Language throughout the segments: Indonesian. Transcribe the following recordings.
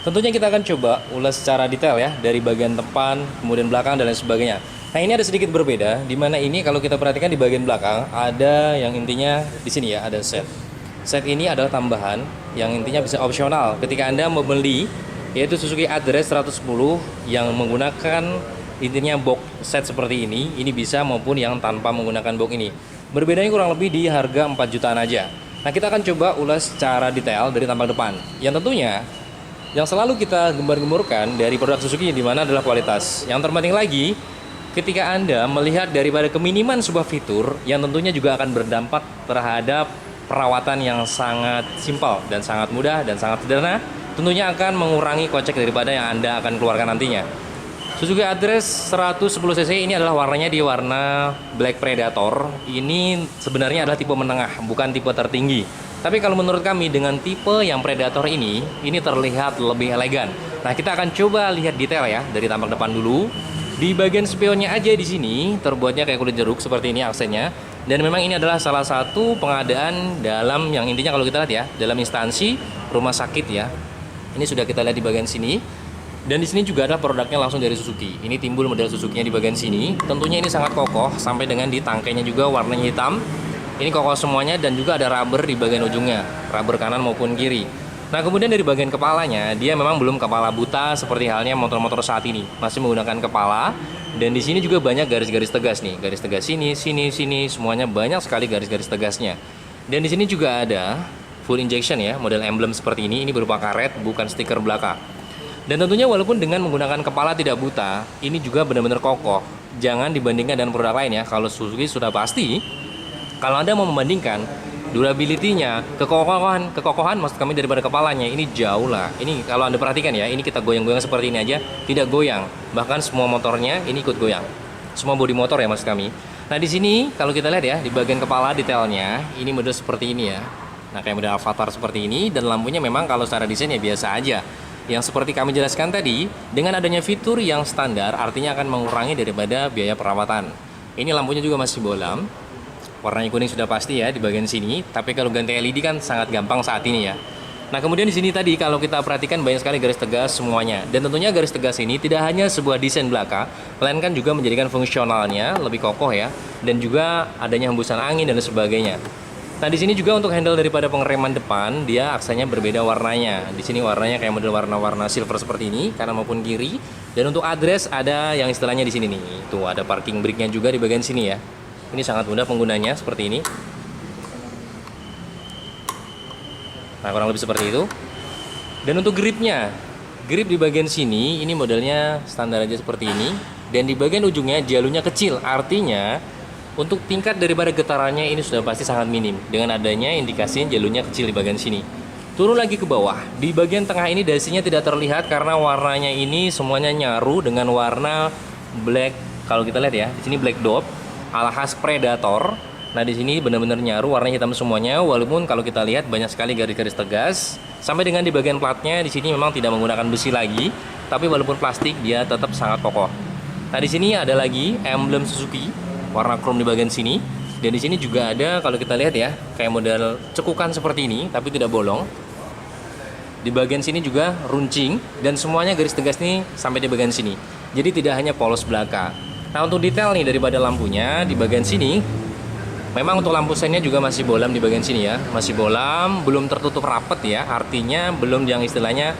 Tentunya kita akan coba ulas secara detail ya, dari bagian depan, kemudian belakang dan lain sebagainya. Nah, ini ada sedikit berbeda, di mana ini kalau kita perhatikan di bagian belakang ada yang intinya di sini ya, ada set. Set ini adalah tambahan yang intinya bisa opsional ketika Anda membeli, yaitu Suzuki Address 110 yang menggunakan intinya box set seperti ini bisa maupun yang tanpa menggunakan box ini. Berbedanya kurang lebih di harga 4 jutaan aja. Nah, kita akan coba ulas secara detail dari tampak depan. Yang tentunya yang selalu kita gembar-gemburkan dari produk Suzuki di mana adalah kualitas. Yang terpenting lagi, ketika Anda melihat daripada keminiman sebuah fitur yang tentunya juga akan berdampak terhadap perawatan yang sangat simpel dan sangat mudah dan sangat sederhana, tentunya akan mengurangi kocek daripada yang Anda akan keluarkan nantinya. Suzuki Address 110cc ini adalah warnanya di warna Black Predator. Ini sebenarnya adalah tipe menengah, bukan tipe tertinggi. Tapi kalau menurut kami dengan tipe yang Predator ini terlihat lebih elegan. Nah, kita akan coba lihat detail ya dari tampak depan dulu. Di bagian spionnya aja di sini terbuatnya kayak kulit jeruk seperti ini aksennya. Dan memang ini adalah salah satu pengadaan dalam yang intinya kalau kita lihat ya, dalam instansi rumah sakit ya. Ini sudah kita lihat di bagian sini. Dan di sini juga ada produknya langsung dari Suzuki. Ini timbul model Suzuki-nya di bagian sini. Tentunya ini sangat kokoh sampai dengan di tangkainya juga warnanya hitam. Ini kokoh semuanya dan juga ada rubber di bagian ujungnya, rubber kanan maupun kiri. Nah, kemudian dari bagian kepalanya, dia memang belum kepala buta seperti halnya motor-motor saat ini. Masih menggunakan kepala. Dan di sini juga banyak garis-garis tegas nih. Garis tegas sini, semuanya banyak sekali garis-garis tegasnya. Dan di sini juga ada full injection ya, model emblem seperti ini. Ini berupa karet, bukan stiker belaka. Dan tentunya walaupun dengan menggunakan kepala tidak buta, ini juga benar-benar kokoh. Jangan dibandingkan dengan produk lain ya. Kalau Suzuki sudah pasti, kalau Anda mau membandingkan durability-nya, kekokohan maksud kami daripada kepalanya, ini jauh lah. Ini kalau Anda perhatikan ya, ini kita goyang-goyang seperti ini aja, tidak goyang. Bahkan semua motornya ini ikut goyang. Semua bodi motor ya maksud kami. Nah, di sini kalau kita lihat ya, di bagian kepala detailnya, ini model seperti ini ya. Nah, kayak model Avatar seperti ini, dan lampunya memang kalau secara desain ya biasa aja. Yang seperti kami jelaskan tadi, dengan adanya fitur yang standar artinya akan mengurangi daripada biaya perawatan. Ini lampunya juga masih bolam. Warnanya kuning sudah pasti ya di bagian sini, tapi kalau ganti LED kan sangat gampang saat ini ya. Nah, kemudian di sini tadi kalau kita perhatikan banyak sekali garis tegas semuanya. Dan tentunya garis tegas ini tidak hanya sebuah desain belaka, melainkan juga menjadikan fungsionalnya lebih kokoh ya, dan juga adanya hembusan angin dan sebagainya. Nah, di sini juga untuk handle daripada pengereman depan, dia aksanya berbeda warnanya. Di sini warnanya kayak model warna-warna silver seperti ini, kanan maupun kiri. Dan untuk address ada yang istilahnya di sini nih. Tuh ada parking brake-nya juga di bagian sini ya. Ini sangat mudah penggunanya seperti ini. Nah, kurang lebih seperti itu. Dan untuk gripnya, grip di bagian sini ini modelnya standar aja seperti ini. Dan di bagian ujungnya jalurnya kecil, artinya untuk tingkat daripada getarannya ini sudah pasti sangat minim. Dengan adanya indikasi jalurnya kecil di bagian sini. Turun lagi ke bawah. Di bagian tengah ini dasinya tidak terlihat karena warnanya ini semuanya nyaru dengan warna black. Kalau kita lihat ya, di sini black dot ala khas Predator. Nah, di sini benar-benar nyaru warna hitam semuanya. Walaupun kalau kita lihat banyak sekali garis-garis tegas. Sampai dengan di bagian platnya di sini memang tidak menggunakan besi lagi, tapi walaupun plastik dia tetap sangat kokoh. Nah, di sini ada lagi emblem Suzuki warna chrome di bagian sini. Dan di sini juga ada kalau kita lihat ya, kayak model cekukan seperti ini tapi tidak bolong. Di bagian sini juga runcing dan semuanya garis tegas nih sampai di bagian sini. Jadi tidak hanya polos belaka. Nah, untuk detail nih daripada lampunya di bagian sini, memang untuk lampu sennya juga masih bolam di bagian sini ya. Masih bolam, belum tertutup rapat ya. Artinya belum yang istilahnya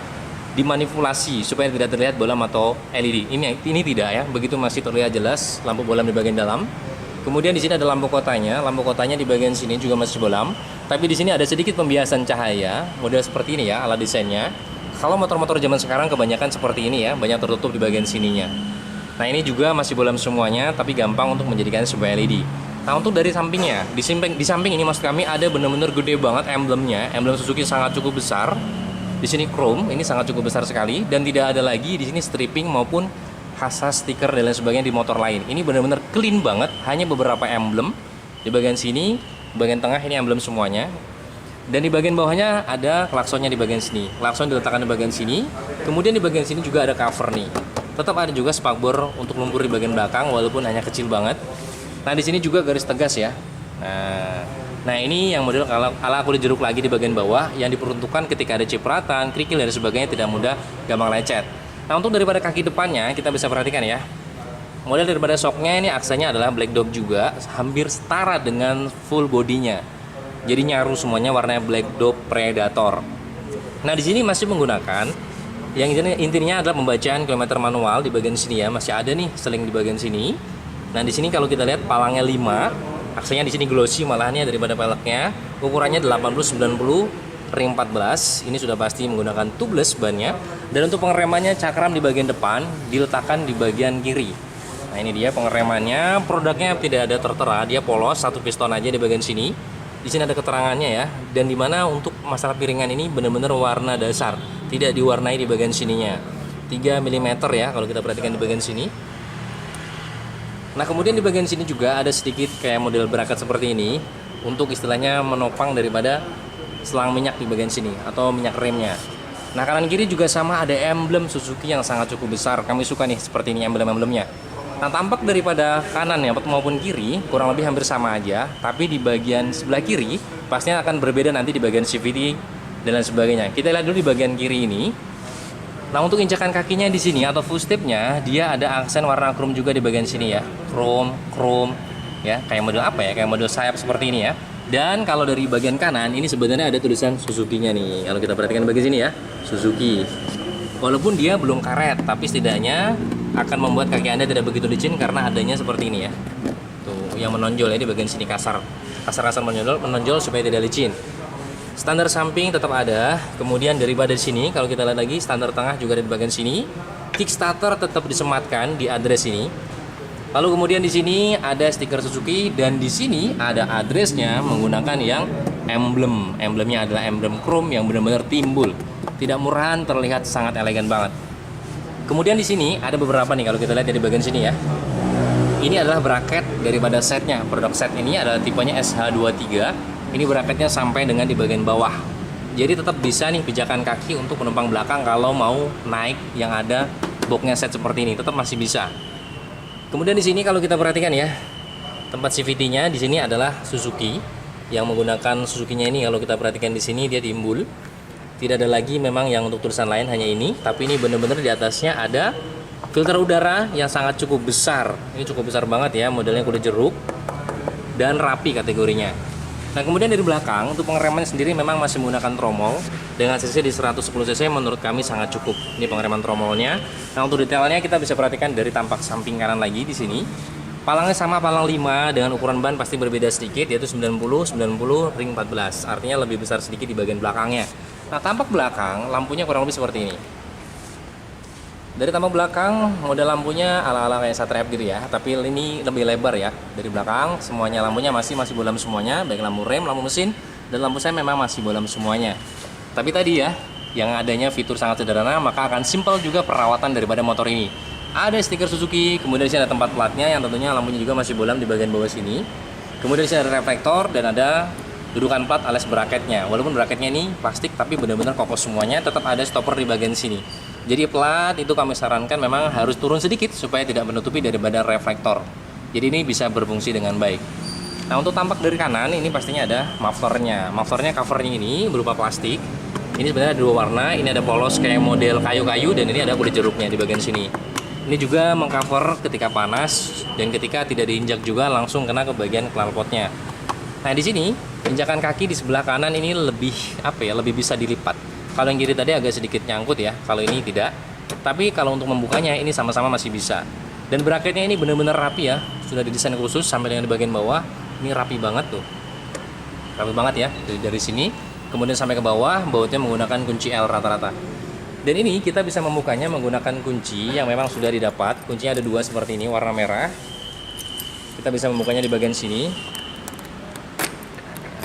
dimanipulasi supaya tidak terlihat bolam atau LED. Ini tidak ya. Begitu masih terlihat jelas lampu bolam di bagian dalam. Kemudian di sini ada lampu kotanya. Lampu kotanya di bagian sini juga masih bolam. Tapi di sini ada sedikit pembiasan cahaya, model seperti ini ya, ala desainnya. Kalau motor-motor zaman sekarang kebanyakan seperti ini ya, banyak tertutup di bagian sininya. Nah, ini juga masih bolam semuanya, tapi gampang untuk menjadikan sebuah LED. Nah, untuk dari sampingnya, di samping ini maksud kami ada benar-benar gede banget emblemnya. Emblem Suzuki sangat cukup besar. Di sini chrome, ini sangat cukup besar sekali dan tidak ada lagi di sini stripping maupun khasas stiker dan lain sebagainya di motor lain. Ini benar-benar clean banget, hanya beberapa emblem di bagian sini, bagian tengah ini emblem semuanya. Dan di bagian bawahnya ada klaksonnya di bagian sini. Klakson diletakkan di bagian sini. Kemudian di bagian sini juga ada cover nih. Tetap ada juga spakbor untuk lumpur di bagian belakang walaupun hanya kecil banget. Nah, di sini juga garis tegas ya. Nah, Nah ini yang model ala kulit jeruk lagi di bagian bawah, yang diperuntukkan ketika ada cipratan, kerikil dan sebagainya tidak mudah gampang lecet. Nah untuk daripada kaki depannya kita bisa perhatikan ya, model daripada shocknya ini aksanya adalah black dog juga, hampir setara dengan full bodinya. Jadi nyaru semuanya warnanya black dog predator. Nah di sini masih menggunakan yang intinya adalah pembacaan kilometer manual di bagian sini ya, masih ada nih seling di bagian sini. Nah di sini kalau kita lihat palangnya 5, aksanya di sini glossy malahannya daripada peleknya. Ukurannya 80-90 ring 14. Ini sudah pasti menggunakan tubeless bannya. Dan untuk pengeremannya cakram di bagian depan diletakkan di bagian kiri. Nah ini dia pengeremannya, produknya tidak ada tertera, dia polos, satu piston aja di bagian sini. Di sini ada keterangannya ya, dan dimana untuk masalah piringan ini benar-benar warna dasar, tidak diwarnai di bagian sininya. 3 mm ya kalau kita perhatikan di bagian sini. Nah kemudian di bagian sini juga ada sedikit kayak model bracket seperti ini, untuk istilahnya menopang daripada selang minyak di bagian sini atau minyak remnya. Nah kanan kiri juga sama, ada emblem Suzuki yang sangat cukup besar. Kami suka nih seperti ini emblem-emblemnya. Nah tampak daripada kanan ya maupun kiri kurang lebih hampir sama aja, tapi di bagian sebelah kiri pastinya akan berbeda nanti di bagian CVT dan lain sebagainya. Kita lihat dulu di bagian kiri ini. Nah untuk injakan kakinya di sini atau footstepnya dia ada aksen warna chrome juga di bagian sini ya, chrome ya, kayak model apa ya, kayak model sayap seperti ini ya. Dan kalau dari bagian kanan ini sebenarnya ada tulisan Suzuki-nya nih, kalau kita perhatikan bagian sini ya, Suzuki. Walaupun dia belum karet, tapi setidaknya akan membuat kaki Anda tidak begitu licin karena adanya seperti ini ya. Tuh, yang menonjol ya di bagian sini kasar menonjol supaya tidak licin. Standar samping tetap ada. Kemudian daripada sini kalau kita lihat lagi standar tengah juga ada di bagian sini. Kickstarter tetap disematkan di address ini. Lalu kemudian di sini ada stiker Suzuki dan di sini ada addressnya menggunakan yang emblem. Emblemnya adalah emblem chrome yang benar-benar timbul. Tidak murahan, terlihat sangat elegan banget. Kemudian di sini ada beberapa nih kalau kita lihat dari bagian sini ya. Ini adalah bracket daripada setnya. Produk set ini adalah tipenya SH23. Ini bracketnya sampai dengan di bagian bawah. Jadi tetap bisa nih pijakan kaki untuk penumpang belakang kalau mau naik yang ada boxnya set seperti ini, tetap masih bisa. Kemudian di sini kalau kita perhatikan ya, tempat CVT-nya di sini adalah Suzuki yang menggunakan Suzuki-nya ini. Kalau kita perhatikan di sini dia timbul. Tidak ada lagi memang yang untuk tulisan lain, hanya ini. Tapi ini benar-benar di atasnya ada filter udara yang sangat cukup besar. Ini cukup besar banget ya, modelnya kulit jeruk dan rapi kategorinya. Nah kemudian dari belakang untuk pengereman sendiri memang masih menggunakan tromol dengan cc di 110 cc, menurut kami sangat cukup. Ini pengereman tromolnya. Nah untuk detailnya kita bisa perhatikan dari tampak samping kanan lagi di sini. Palangnya sama palang 5 dengan ukuran ban pasti berbeda sedikit, yaitu 90 ring 14. Artinya lebih besar sedikit di bagian belakangnya. Nah tampak belakang lampunya kurang lebih seperti ini. Dari tampak belakang model lampunya ala-ala kayak Satria gitu ya, tapi ini lebih lebar ya. Dari belakang semuanya lampunya masih bolam semuanya, baik lampu rem, lampu mesin, dan lampu sen memang masih bolam semuanya. Tapi tadi ya, yang adanya fitur sangat sederhana, maka akan simpel juga perawatan daripada motor ini. Ada stiker Suzuki, kemudian di sini ada tempat platnya yang tentunya lampunya juga masih bolam di bagian bawah sini. Kemudian di sini ada reflektor dan ada dudukan plat alias bracketnya. Walaupun bracketnya ini plastik tapi benar-benar kokoh semuanya, tetap ada stopper di bagian sini. Jadi plat itu kami sarankan memang harus turun sedikit supaya tidak menutupi daripada reflektor. Jadi ini bisa berfungsi dengan baik. Nah untuk tampak dari kanan ini pastinya ada mufflernya. Mufflernya covernya ini berupa plastik. Ini sebenarnya dua warna. Ini ada polos kayak model kayu-kayu dan ini ada kulit jeruknya di bagian sini. Ini juga mengcover ketika panas dan ketika tidak diinjak juga langsung kena ke bagian knalpotnya. Nah di sini injakan kaki di sebelah kanan ini lebih lebih bisa dilipat. Kalau yang kiri tadi agak sedikit nyangkut ya, kalau ini tidak. Tapi kalau untuk membukanya ini sama-sama masih bisa. Dan bracketnya ini benar-benar rapi ya, sudah didesain khusus sampai dengan di bagian bawah. Ini rapi banget tuh, rapi banget ya dari sini. Kemudian sampai ke bawah, bautnya menggunakan kunci L rata-rata. Dan ini kita bisa membukanya menggunakan kunci yang memang sudah didapat. Kuncinya ada dua seperti ini, warna merah. Kita bisa membukanya di bagian sini.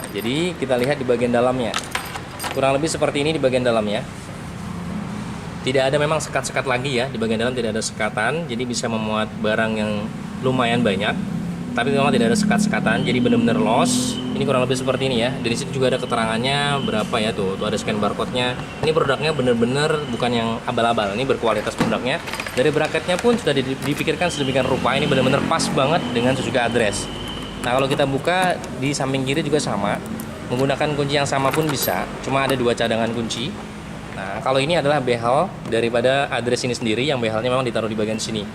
Jadi kita lihat di bagian dalamnya. Kurang lebih seperti ini di bagian dalamnya. Tidak ada memang sekat-sekat lagi ya, di bagian dalam tidak ada sekatan, jadi bisa memuat barang yang lumayan banyak. Tapi memang tidak ada sekat-sekatan, jadi benar-benar los. Ini kurang lebih seperti ini ya. Dari situ juga ada keterangannya berapa ya tuh ada scan barcode-nya. Ini produknya benar-benar bukan yang abal-abal, ini berkualitas produknya. Dari bracketnya pun sudah dipikirkan sedemikian rupa, ini benar-benar pas banget dengan Suzuki address. Nah kalau kita buka di samping kiri juga sama, menggunakan kunci yang sama pun bisa, cuma ada 2 cadangan kunci. Nah kalau ini adalah behel daripada address ini sendiri, yang behelnya memang ditaruh di bagian sini.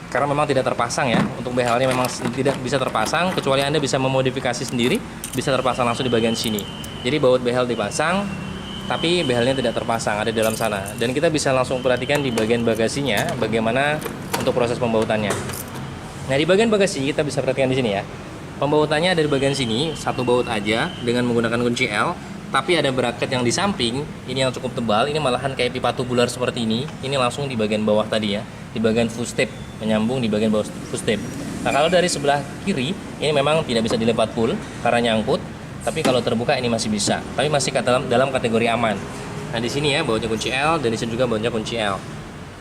Karena memang tidak terpasang ya, untuk behelnya memang tidak bisa terpasang, kecuali Anda bisa memodifikasi sendiri, bisa terpasang langsung di bagian sini. Jadi baut behel dipasang, tapi behelnya tidak terpasang, ada di dalam sana. Dan kita bisa langsung perhatikan di bagian bagasinya, bagaimana untuk proses pembautannya. Nah di bagian bagasi kita bisa perhatikan di sini ya. Pembautannya ada di bagian sini, satu baut aja dengan menggunakan kunci L. Tapi ada bracket yang di samping, ini yang cukup tebal, ini malahan kayak pipa tubular seperti ini. Ini langsung di bagian bawah tadi ya, di bagian footstep, menyambung di bagian bawah footstep. Nah kalau dari sebelah kiri, ini memang tidak bisa dilipat full karena nyangkut. Tapi kalau terbuka ini masih bisa, tapi masih dalam kategori aman. Nah di sini ya bautnya kunci L, dan di sini juga bautnya kunci L.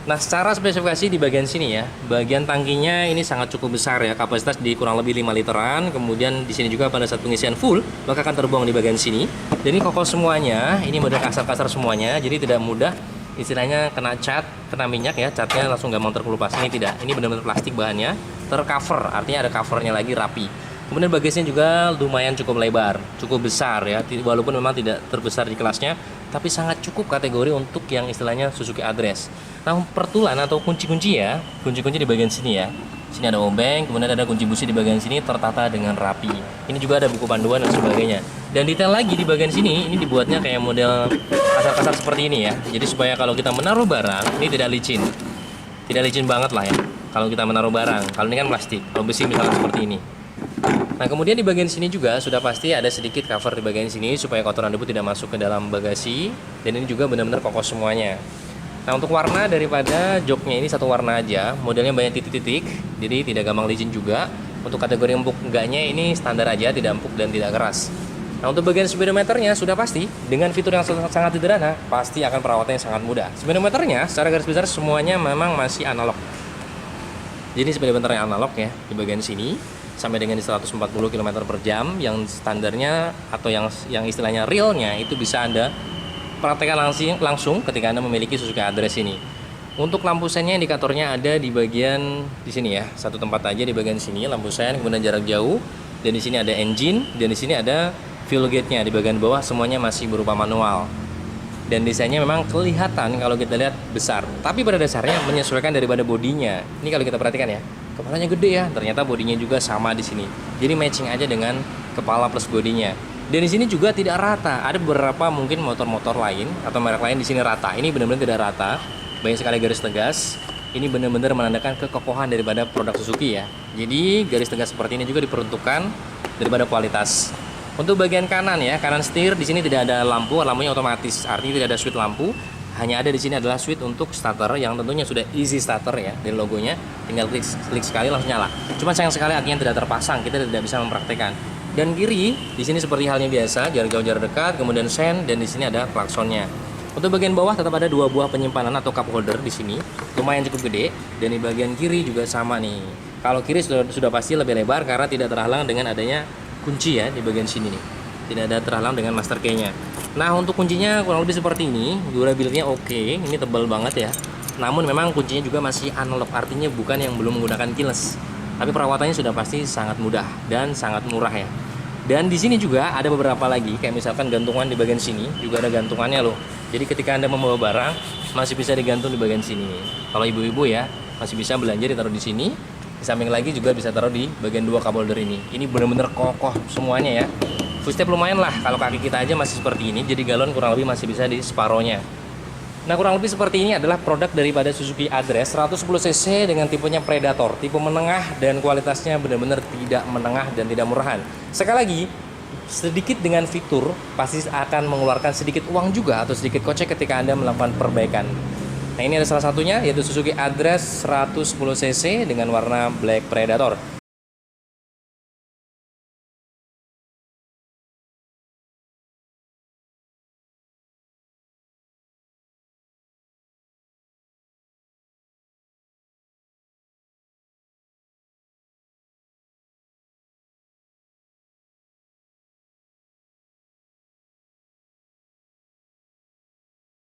Nah secara spesifikasi di bagian sini ya, bagian tangkinya ini sangat cukup besar ya, kapasitas di kurang lebih 5 literan. Kemudian di sini juga pada saat pengisian full, maka akan terbuang di bagian sini. Dan ini kokoh semuanya, ini model kasar-kasar semuanya, jadi tidak mudah istilahnya kena cat, kena minyak ya, catnya langsung gampang terkelupas. Ini tidak, ini benar-benar plastik bahannya, tercover, artinya ada covernya lagi rapi. Kemudian bagasinya juga lumayan cukup lebar, cukup besar ya, walaupun memang tidak terbesar di kelasnya, tapi sangat cukup kategori untuk yang istilahnya Suzuki Address. Nah, pertulan atau kunci-kunci ya, kunci-kunci di bagian sini ya. Sini ada obeng, kemudian ada kunci busi di bagian sini tertata dengan rapi. Ini juga ada buku panduan dan sebagainya. Dan detail lagi di bagian sini, ini dibuatnya kayak model kasar-kasar seperti ini ya. Jadi supaya kalau kita menaruh barang, ini tidak licin. Tidak licin banget lah ya. Kalau kita menaruh barang, kalau ini kan plastik, kalau besi misalnya seperti ini. Nah kemudian di bagian sini juga sudah pasti ada sedikit cover di bagian sini supaya kotoran debu tidak masuk ke dalam bagasi, dan ini juga benar-benar kokoh semuanya. Nah untuk warna daripada joknya ini satu warna aja, modelnya banyak titik-titik, jadi tidak gampang licin juga. Untuk kategori empuk enggaknya ini standar aja, tidak empuk dan tidak keras. Nah untuk bagian speedometernya sudah pasti dengan fitur yang sangat sederhana, pasti akan perawatannya sangat mudah. Speedometernya secara garis besar semuanya memang masih analog. Jadi speedometernya analog ya di bagian sini, sampai dengan 140 km per jam, yang standarnya atau yang istilahnya realnya itu bisa Anda praktekkan langsung ketika Anda memiliki Suzuki Address ini. Untuk lampu sennya, indikatornya ada di bagian di sini ya, satu tempat aja di bagian sini lampu sen, kemudian jarak jauh, dan di sini ada engine, dan di sini ada fuel gate-nya di bagian bawah, semuanya masih berupa manual. Dan desainnya memang kelihatan kalau kita lihat besar, tapi pada dasarnya menyesuaikan daripada bodinya. Ini kalau kita perhatikan ya, kepalanya gede ya, ternyata bodinya juga sama di sini. Jadi matching aja dengan kepala plus bodinya. Dan di sini juga tidak rata. Ada beberapa mungkin motor-motor lain atau merek lain di sini rata. Ini benar-benar tidak rata. Banyak sekali garis tegas. Ini benar-benar menandakan kekokohan daripada produk Suzuki ya. Jadi garis tegas seperti ini juga diperuntukkan daripada kualitas. Untuk bagian kanan ya, kanan setir di sini tidak ada lampu, lampunya otomatis. Artinya tidak ada switch lampu. Hanya ada di sini adalah switch untuk starter yang tentunya sudah easy starter ya, dari logonya. Tinggal klik sekali langsung nyala. Cuma sayang sekali artinya tidak terpasang, kita tidak bisa mempraktekkan. Dan kiri di sini seperti halnya biasa, jarak jauh jarak dekat, kemudian sen, dan di sini ada klaksonnya. Untuk bagian bawah tetap ada 2 buah penyimpanan atau cup holder di sini, lumayan cukup gede. Dan di bagian kiri juga sama nih. Kalau kiri sudah pasti lebih lebar karena tidak terhalang dengan adanya kunci ya di bagian sini nih. Tidak ada terhalang dengan master key-nya. Nah untuk kuncinya kurang lebih seperti ini, durability-nya oke, ini tebal banget ya. Namun memang kuncinya juga masih analog, artinya bukan yang belum menggunakan keyless. Tapi perawatannya sudah pasti sangat mudah dan sangat murah ya. Dan di sini juga ada beberapa lagi, kayak misalkan gantungan di bagian sini juga ada gantungannya loh. Jadi ketika Anda membawa barang masih bisa digantung di bagian sini. Kalau ibu-ibu ya masih bisa belanja ditaruh di sini. Di samping lagi juga bisa taruh di bagian 2 cup holder ini. Ini benar-benar kokoh semuanya ya. Footstep lumayan lah, kalau kaki kita aja masih seperti ini, jadi galon kurang lebih masih bisa di separohnya. Nah kurang lebih seperti ini adalah produk daripada Suzuki Address 110cc dengan tipenya Predator, tipe menengah, dan kualitasnya benar-benar tidak menengah dan tidak murahan. Sekali lagi, sedikit dengan fitur pasti akan mengeluarkan sedikit uang juga atau sedikit kocek ketika Anda melakukan perbaikan. Nah ini ada salah satunya, yaitu Suzuki Address 110cc dengan warna Black Predator.